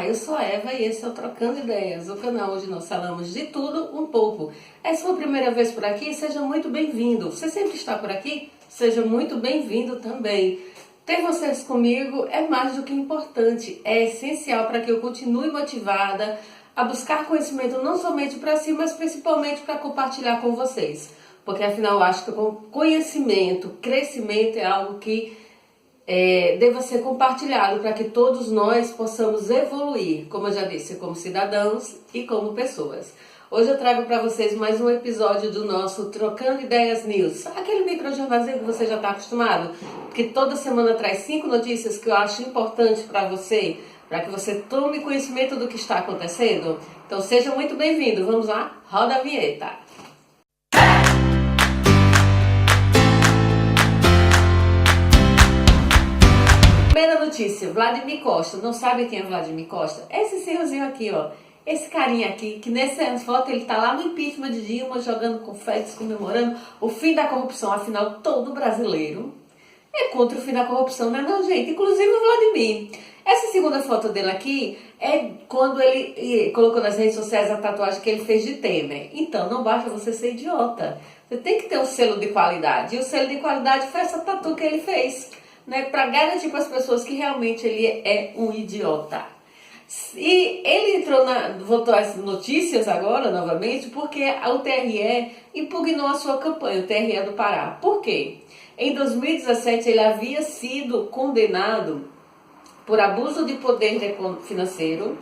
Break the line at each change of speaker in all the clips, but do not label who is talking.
eu sou a Eva e esse é o Trocando Ideias, o canal onde nós falamos de tudo um pouco. É sua primeira vez por aqui? Seja muito bem-vindo. Você sempre está por aqui? Seja muito bem-vindo também. Ter vocês comigo é mais do que importante, é essencial para que eu continue motivada a buscar conhecimento não somente para si, mas principalmente para compartilhar com vocês. Porque afinal eu acho que conhecimento, crescimento é algo que deva ser compartilhado para que todos nós possamos evoluir, como eu já disse, como cidadãos e como pessoas. Hoje eu trago para vocês mais um episódio do nosso Trocando Ideias News, aquele microjornalzinho que você já está acostumado, que toda semana traz 5 notícias que eu acho importante para que você tome conhecimento do que está acontecendo. Então seja muito bem-vindo, vamos lá, roda a vinheta. Primeira notícia, Vladimir Costa. Não sabe quem é Vladimir Costa? Esse senhorzinho aqui, ó. Esse carinha aqui, que nessa foto ele tá lá no impeachment de Dilma, jogando confetes, comemorando o fim da corrupção. Afinal, todo brasileiro é contra o fim da corrupção, né, não, gente? Inclusive o Vladimir. Essa segunda foto dele aqui é quando ele colocou nas redes sociais a tatuagem que ele fez de Temer. Então, não basta você ser idiota. Você tem que ter um selo de qualidade. E o selo de qualidade foi essa tatu que ele fez, né, para garantir para as pessoas que realmente ele é um idiota. E ele voltou às notícias agora, novamente, porque o TRE impugnou a sua campanha, o TRE do Pará. Por quê? Em 2017 ele havia sido condenado por abuso de poder financeiro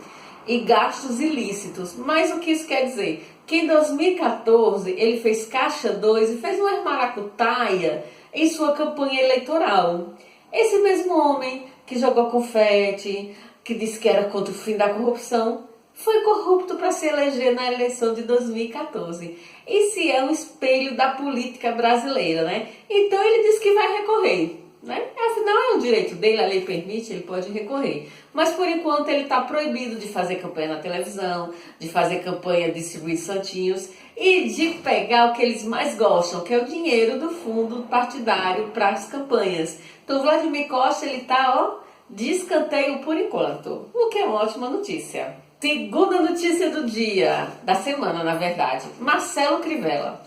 e gastos ilícitos. Mas o que isso quer dizer? Que em 2014 ele fez caixa 2 e fez uma maracutaia em sua campanha eleitoral. Esse mesmo homem que jogou confete, que disse que era contra o fim da corrupção, foi corrupto para se eleger na eleição de 2014. Esse é um espelho da política brasileira, né? Então ele disse que vai recorrer, né? Afinal é um direito dele, a lei permite, ele pode recorrer. Mas por enquanto ele está proibido de fazer campanha na televisão, de fazer campanha, distribuir santinhos e de pegar o que eles mais gostam, que é o dinheiro do fundo partidário para as campanhas. Então Vladimir Costa, ele está, de escanteio por enquanto, o que é uma ótima notícia. Segunda notícia do dia, da semana na verdade, Marcelo Crivella.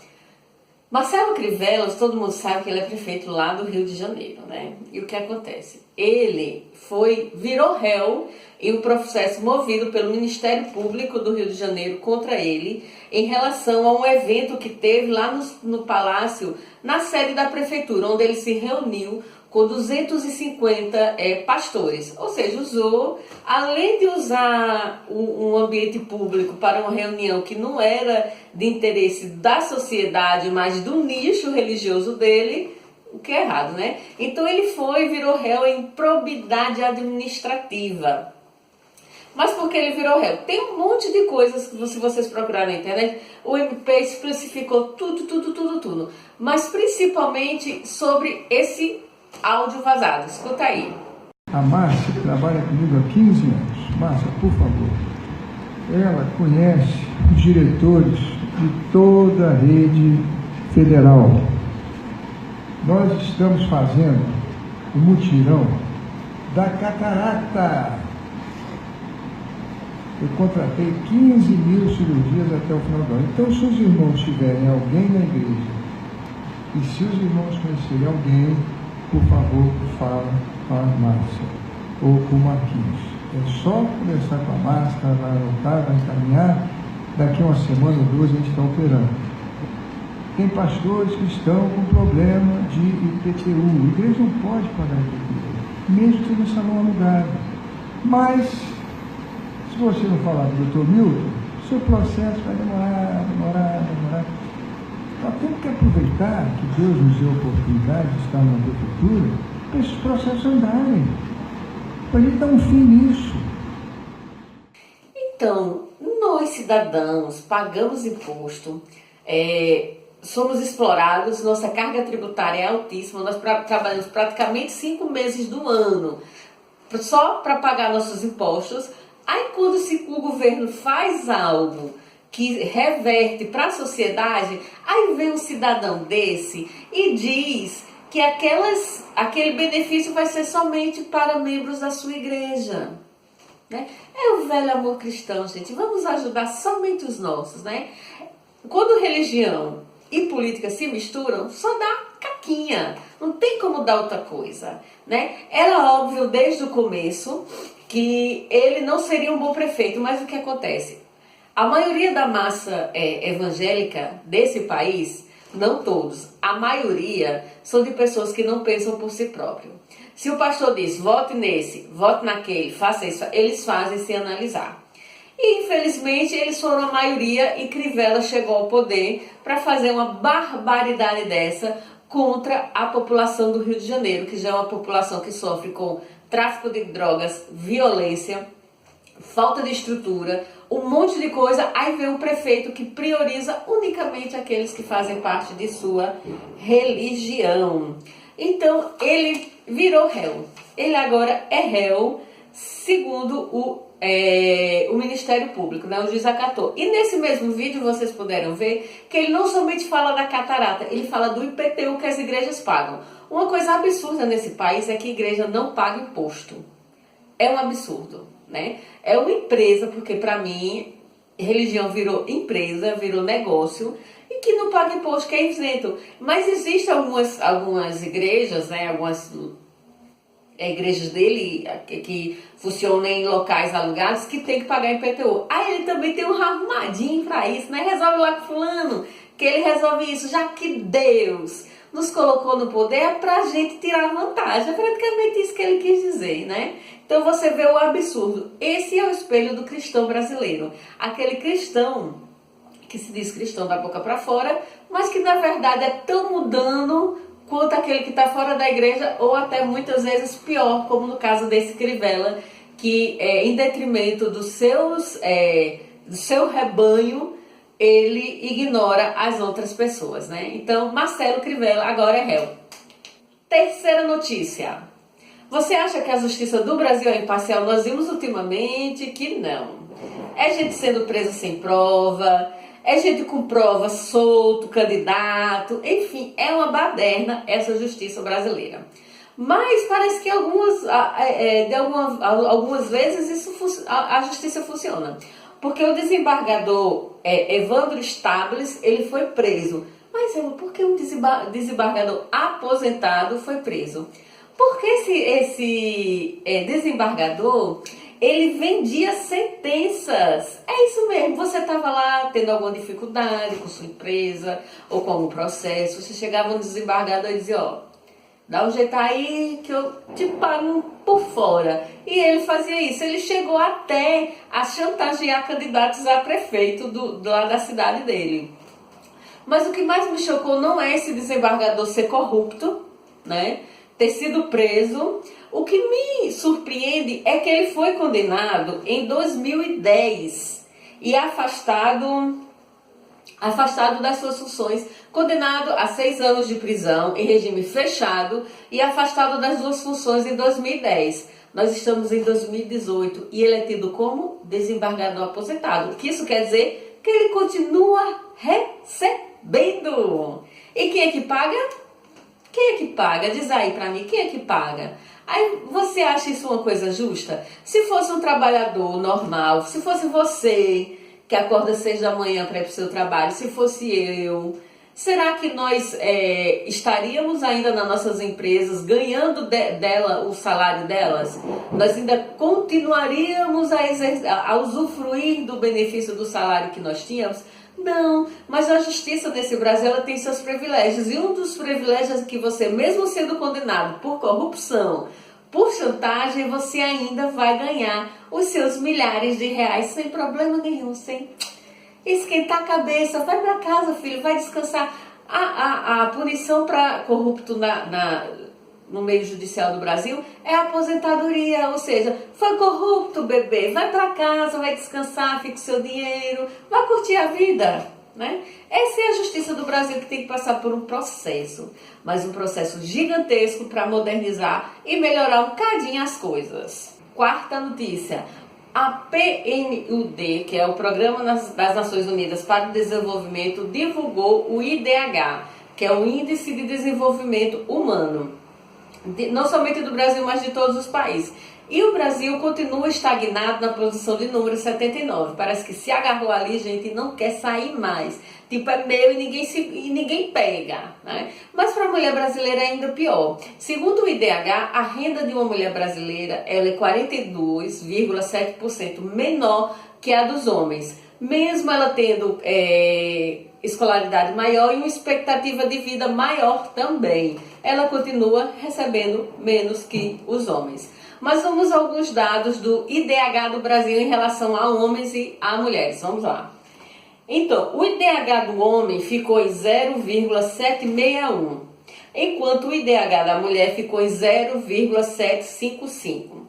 Marcelo Crivella, todo mundo sabe que ele é prefeito lá do Rio de Janeiro, né? E o que acontece? Ele virou réu em um processo movido pelo Ministério Público do Rio de Janeiro contra ele em relação a um evento que teve lá no Palácio, na sede da prefeitura, onde ele se reuniu com 250 pastores. Ou seja, além de usar um ambiente público para uma reunião que não era de interesse da sociedade, mas do nicho religioso dele, o que é errado, né? Então ele virou réu em improbidade administrativa. Mas por que ele virou réu? Tem um monte de coisas que, se vocês procurarem na internet, o MP especificou tudo. Mas principalmente sobre esse áudio vazado. Escuta aí.
A Márcia trabalha comigo há 15 anos. Márcia, por favor. Ela conhece os diretores de toda a rede federal. Nós estamos fazendo o mutirão da catarata. Eu contratei 15 mil cirurgias até o final do ano. Então, se os irmãos tiverem alguém na igreja, e se os irmãos conhecerem alguém, por favor, fala com a Márcia ou com o Marquinhos. É só conversar com a Márcia, ela vai anotar, vai encaminhar. Daqui a uma semana ou duas a gente está operando. Tem pastores que estão com problema de IPTU. A igreja não pode pagar IPTU, mesmo que no salão alugado. Mas, se você não falar do Dr. Milton, seu processo vai demorar. Nós temos que aproveitar que Deus nos deu a oportunidade de estar na prefeitura para esses processos andarem, para a gente dar um fim nisso.
Então, nós cidadãos pagamos imposto, somos explorados, nossa carga tributária é altíssima, nós trabalhamos praticamente 5 meses do ano só para pagar nossos impostos. Aí quando o governo faz algo que reverte para a sociedade, aí vem um cidadão desse e diz que aquele benefício vai ser somente para membros da sua igreja. né? É o velho amor cristão, gente. Vamos ajudar somente os nossos, né? Quando religião e política se misturam, só dá caquinha. Não tem como dar outra coisa, né? Era óbvio desde o começo que ele não seria um bom prefeito, mas o que acontece? A maioria da massa evangélica desse país, não todos, a maioria são de pessoas que não pensam por si próprio. Se o pastor diz, vote nesse, vote naquele, faça isso, eles fazem sem analisar. E infelizmente eles foram a maioria e Crivella chegou ao poder para fazer uma barbaridade dessa contra a população do Rio de Janeiro, que já é uma população que sofre com tráfico de drogas, violência, falta de estrutura, um monte de coisa. Aí vem um prefeito que prioriza unicamente aqueles que fazem parte de sua religião. Então ele virou réu. Ele agora é réu, segundo o Ministério Público, né? O juiz acatou. E nesse mesmo vídeo vocês puderam ver que ele não somente fala da catarata, ele fala do IPTU que as igrejas pagam. Uma coisa absurda nesse país é que a igreja não paga imposto. É um absurdo, né? É uma empresa, porque para mim, religião virou empresa, virou negócio, e que não paga imposto, que é isento. Mas existem algumas igrejas, né? Algumas igrejas dele que funcionam em locais alugados que tem que pagar IPTU. Aí ele também tem um arrumadinho para isso, né? Resolve lá com fulano, que ele resolve isso, já que Deus nos colocou no poder pra gente tirar vantagem. É praticamente isso que ele quis dizer, né? Então você vê o absurdo. Esse é o espelho do cristão brasileiro. Aquele cristão que se diz cristão da boca para fora, mas que na verdade é tão mudando quanto aquele que está fora da igreja, ou até muitas vezes pior, como no caso desse Crivella, que em detrimento do seu rebanho, ele ignora as outras pessoas, né? Então, Marcelo Crivella agora é réu. Terceira notícia. Você acha que a justiça do Brasil é imparcial? Nós vimos ultimamente que não. É gente sendo presa sem prova, é gente com prova solto, candidato, enfim, é uma baderna essa justiça brasileira. Mas parece que algumas vezes a justiça funciona. Porque o desembargador Evandro Stables, ele foi preso. Mas por que um desembargador aposentado foi preso? Porque esse desembargador, ele vendia sentenças. É isso mesmo, você estava lá tendo alguma dificuldade com sua empresa ou com algum processo, você chegava no desembargador e dizia, ó, dá um jeito aí que eu te pago por fora. E ele fazia isso. Ele chegou até a chantagear candidatos a prefeito lá da cidade dele. Mas o que mais me chocou não é esse desembargador ser corrupto, né? Ter sido preso. O que me surpreende é que ele foi condenado em 2010 e afastado das suas funções, condenado a 6 anos de prisão em regime fechado e afastado das suas funções em 2010. Nós estamos em 2018 e ele é tido como desembargador aposentado. O que isso quer dizer? Que ele continua recebendo. E quem é que paga? Quem é que paga? Diz aí pra mim, quem é que paga? Aí você acha isso uma coisa justa? Se fosse um trabalhador normal, se fosse você que acorda às 6 da manhã para ir para o seu trabalho, se fosse eu, será que nós estaríamos ainda nas nossas empresas ganhando dela o salário delas? Nós ainda continuaríamos a usufruir do benefício do salário que nós tínhamos? Não, mas a justiça nesse Brasil ela tem seus privilégios. E um dos privilégios é que você, mesmo sendo condenado por corrupção, por chantagem, você ainda vai ganhar os seus milhares de reais sem problema nenhum, sem esquentar a cabeça. Vai para casa, filho, vai descansar. A punição para corrupto no meio judicial do Brasil é a aposentadoria, ou seja, foi corrupto, bebê, vai para casa, vai descansar, fica o seu dinheiro, vai curtir a vida, né? Essa é a justiça do Brasil, que tem que passar por um processo, mas um processo gigantesco para modernizar e melhorar um bocadinho as coisas. Quarta notícia. A PNUD, que é o Programa das Nações Unidas para o Desenvolvimento, divulgou o IDH, que é o Índice de Desenvolvimento Humano. não somente do Brasil, mas de todos os países. E o Brasil continua estagnado na posição de número 79. Parece que se agarrou ali, gente, e não quer sair mais. Tipo, é meu e ninguém pega, né? Mas para a mulher brasileira é ainda pior. Segundo o IDH, a renda de uma mulher brasileira ela é 42,7% menor que a dos homens. Mesmo ela tendo escolaridade maior e uma expectativa de vida maior também, ela continua recebendo menos que os homens. Mas vamos a alguns dados do IDH do Brasil em relação a homens e a mulheres. Vamos lá. Então, o IDH do homem ficou em 0,761, enquanto o IDH da mulher ficou em 0,755.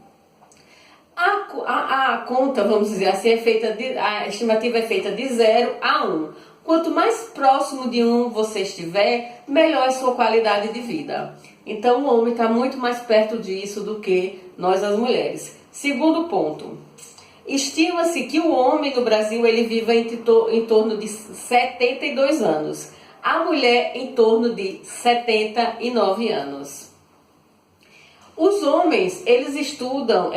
A conta, vamos dizer assim, a estimativa é feita de 0 a 1. Quanto mais próximo de 1 você estiver, melhor é a sua qualidade de vida. Então, o homem está muito mais perto disso do que nós, as mulheres. Segundo ponto, estima-se que o homem no Brasil ele vive em torno de 72 anos. A mulher em torno de 79 anos. Os homens, eles estudam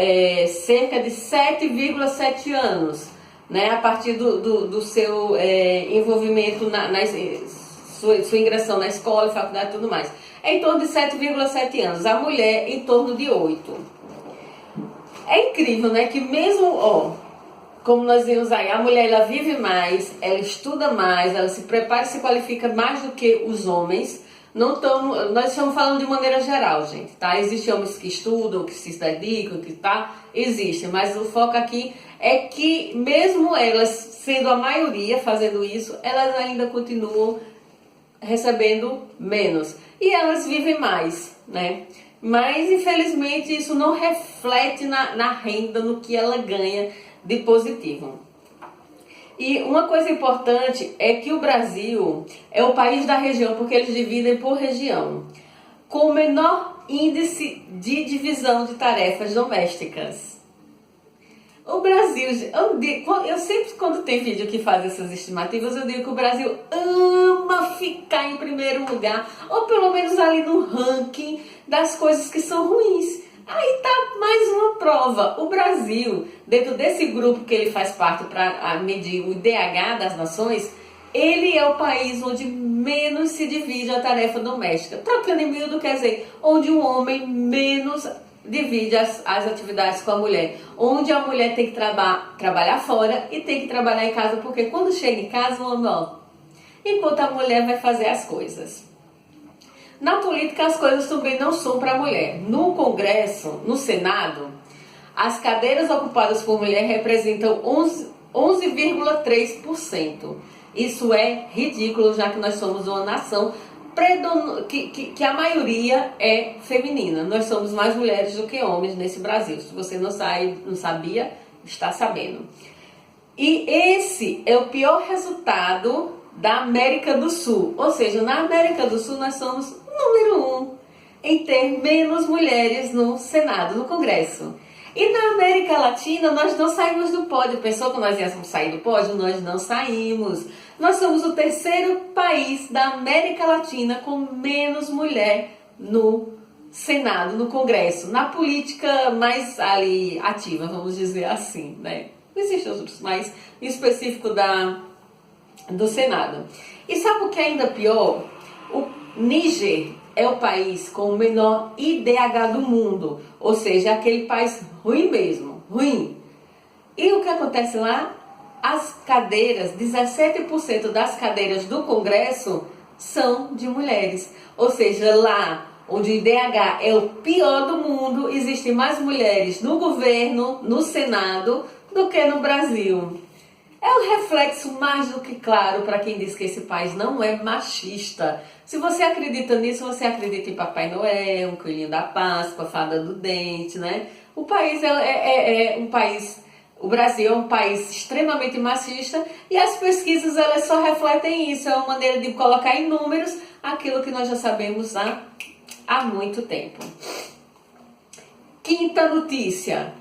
cerca de 7,7 anos, né, a partir do seu envolvimento, sua ingressão na escola, faculdade e tudo mais. É em torno de 7,7 anos. A mulher em torno de 8. É incrível, né, que mesmo, como nós vimos aí, a mulher ela vive mais, ela estuda mais, ela se prepara e se qualifica mais do que os homens. Nós estamos falando de maneira geral, gente, tá? Existem homens que estudam, que se dedicam, existe, mas o foco aqui é que mesmo elas sendo a maioria fazendo isso, elas ainda continuam recebendo menos e elas vivem mais, né? Mas infelizmente isso não reflete na renda, no que ela ganha de positivo. E uma coisa importante é que o Brasil é o país da região, porque eles dividem por região, com o menor índice de divisão de tarefas domésticas. O Brasil, eu sempre quando tem vídeo que faz essas estimativas, eu digo que o Brasil ama ficar em primeiro lugar, ou pelo menos ali no ranking das coisas que são ruins. Aí tá mais uma prova. O Brasil, dentro desse grupo que ele faz parte para medir o IDH das nações, ele é o país onde menos se divide a tarefa doméstica. Trocando em miúdo, quer dizer, onde o homem menos divide as atividades com a mulher. Onde a mulher tem que trabalhar fora e tem que trabalhar em casa, porque quando chega em casa, o homem, enquanto a mulher vai fazer as coisas. Na política, as coisas também não são para a mulher. No Congresso, no Senado, as cadeiras ocupadas por mulher representam 11,3%. Isso é ridículo, já que nós somos uma nação que a maioria é feminina. Nós somos mais mulheres do que homens nesse Brasil. Se você não sabia, está sabendo. E esse é o pior resultado da América do Sul. Ou seja, na América do Sul nós somos o número 1 em ter menos mulheres no Senado, no Congresso. E na América Latina nós não saímos do pódio. Pensou que nós íamos sair do pódio? Nós não saímos. Nós somos o terceiro país da América Latina com menos mulher no Senado, no Congresso, na política mais ali ativa, vamos dizer assim, né? Não existem outros, mas em específico do Senado. E sabe o que é ainda pior? O Níger é o país com o menor IDH do mundo, ou seja, aquele país ruim mesmo, ruim. E o que acontece lá? As cadeiras, 17% das cadeiras do Congresso são de mulheres, ou seja, lá onde o IDH é o pior do mundo, existem mais mulheres no governo, no Senado, do que no Brasil. É um reflexo mais do que claro para quem diz que esse país não é machista. Se você acredita nisso, você acredita em Papai Noel, um coelhinho da Páscoa, fada do dente, né? O país é um país, o Brasil é um país extremamente machista e as pesquisas elas só refletem isso. É uma maneira de colocar em números aquilo que nós já sabemos há muito tempo. Quinta notícia.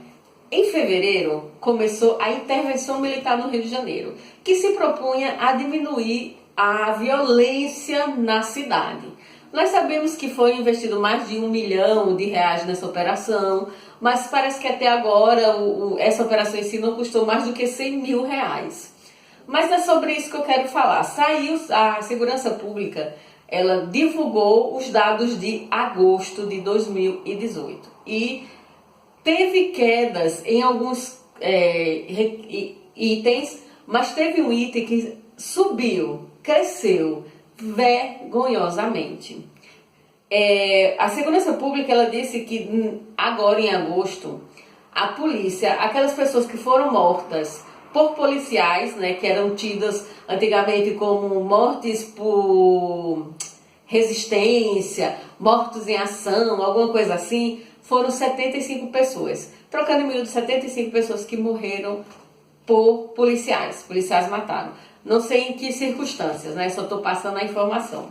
Em fevereiro, começou a intervenção militar no Rio de Janeiro, que se propunha a diminuir a violência na cidade. Nós sabemos que foi investido mais de R$ 1 milhão nessa operação, mas parece que até agora essa operação em si não custou mais do que R$ 100 mil. Mas é sobre isso que eu quero falar. Saiu a Segurança Pública, ela divulgou os dados de agosto de 2018 e teve quedas em alguns itens, mas teve um item que subiu, cresceu vergonhosamente. A Segurança Pública, ela disse que agora em agosto, a polícia, aquelas pessoas que foram mortas por policiais, né, que eram tidas antigamente como mortes por resistência, mortos em ação, alguma coisa assim, foram 75 pessoas. Trocando em miúdo, 75 pessoas que morreram por policiais. Policiais mataram. Não sei em que circunstâncias, né? Só estou passando a informação.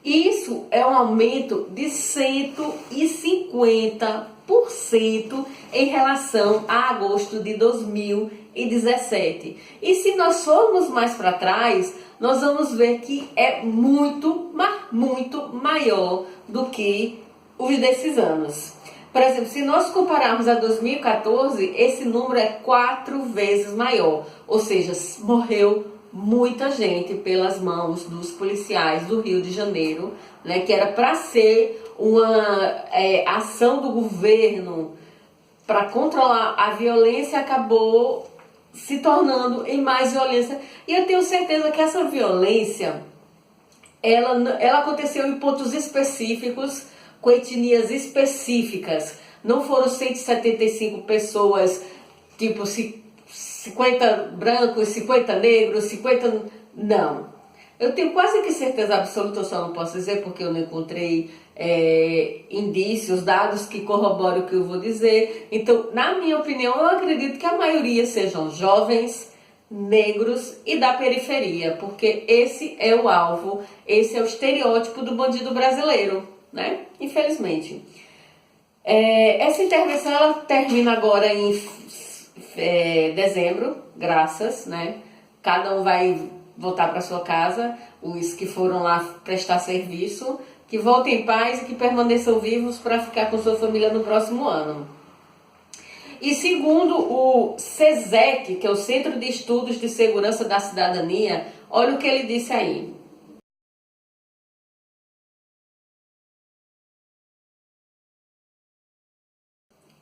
Isso é um aumento de 150% em relação a agosto de 2017. E se nós formos mais para trás, nós vamos ver que é muito, mas muito maior do que os desses anos. Por exemplo, se nós compararmos a 2014, esse número é 4 vezes maior. Ou seja, morreu muita gente pelas mãos dos policiais do Rio de Janeiro, né, que era para ser uma ação do governo para controlar a violência, acabou se tornando em mais violência. E eu tenho certeza que essa violência, ela aconteceu em pontos específicos, com etnias específicas. Não foram 175 pessoas, tipo 50 brancos, 50 negros, 50... Não. Eu tenho quase que certeza absoluta, eu só não posso dizer porque eu não encontrei indícios, dados que corroboram o que eu vou dizer. Então, na minha opinião, eu acredito que a maioria sejam jovens, negros e da periferia, porque esse é o alvo, esse é o estereótipo do bandido brasileiro, né? Infelizmente. Essa intervenção ela termina agora em dezembro, graças, né? Cada um vai voltar para sua casa, os que foram lá prestar serviço, que voltem em paz e que permaneçam vivos para ficar com sua família no próximo ano. E segundo o SESEC, que é o Centro de Estudos de Segurança da Cidadania, olha o que ele disse aí.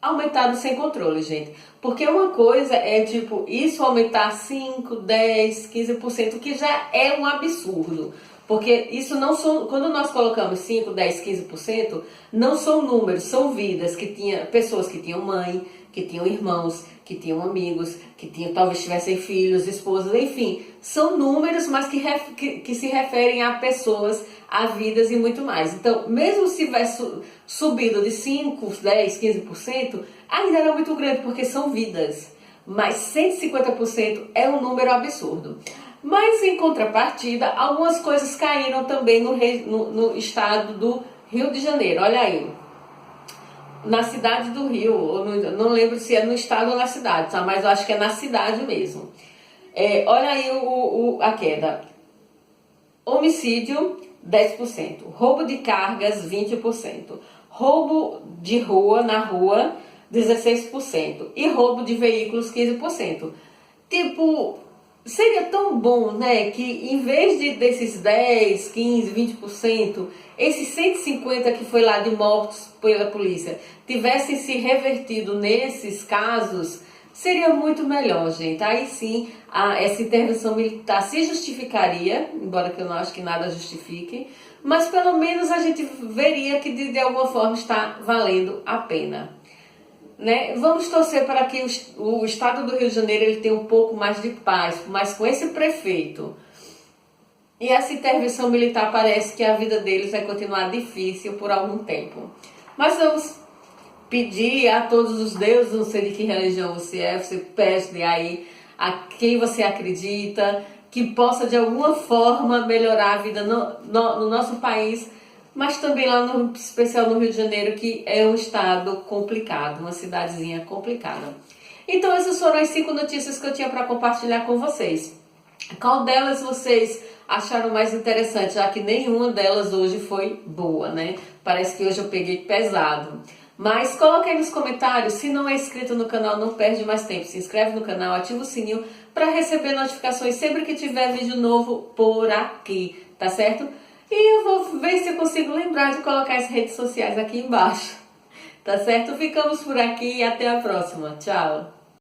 Aumentado sem controle, gente. Porque uma coisa é tipo, isso aumentar 5, 10, 15%, que já é um absurdo. Porque isso não são, quando nós colocamos 5, 10, 15%, não são números, são vidas que tinha pessoas que tinham mãe, que tinham irmãos, que tinham amigos, que talvez tivessem filhos, esposas, enfim. São números, mas que se referem a pessoas, a vidas e muito mais. Então, mesmo se tivesse subido de 5, 10, 15%, ainda era muito grande, porque são vidas. Mas 150% é um número absurdo. Mas, em contrapartida, algumas coisas caíram também no estado do Rio de Janeiro. Olha aí. Na cidade do Rio, não lembro se é no estado ou na cidade, tá? Mas eu acho que é na cidade mesmo. Olha aí a queda. Homicídio, 10%. Roubo de cargas, 20%. Roubo de rua, na rua, 16%. E roubo de veículos, 15%. Tipo, seria tão bom, né, que em vez desses 10, 15, 20%, esses 150 que foi lá de mortos pela polícia, tivessem se revertido nesses casos, seria muito melhor, gente. Aí sim, essa intervenção militar se justificaria, embora que eu não acho que nada justifique, mas pelo menos a gente veria que de alguma forma está valendo a pena. Né? Vamos torcer para que o estado do Rio de Janeiro ele tenha um pouco mais de paz, mas com esse prefeito e essa intervenção militar parece que a vida deles vai continuar difícil por algum tempo. Mas vamos pedir a todos os deuses, não sei de que religião você pede aí a quem você acredita, que possa de alguma forma melhorar a vida no nosso país, mas também lá no especial no Rio de Janeiro, que é um estado complicado, uma cidadezinha complicada. Então essas foram as 5 notícias que eu tinha para compartilhar com vocês. Qual delas vocês acharam mais interessante, já que nenhuma delas hoje foi boa, né? Parece que hoje eu peguei pesado. Mas coloque aí nos comentários, se não é inscrito no canal, não perde mais tempo. Se inscreve no canal, ativa o sininho para receber notificações sempre que tiver vídeo novo por aqui, tá certo? E eu vou ver se eu consigo lembrar de colocar as redes sociais aqui embaixo, tá certo? Ficamos por aqui e até a próxima. Tchau!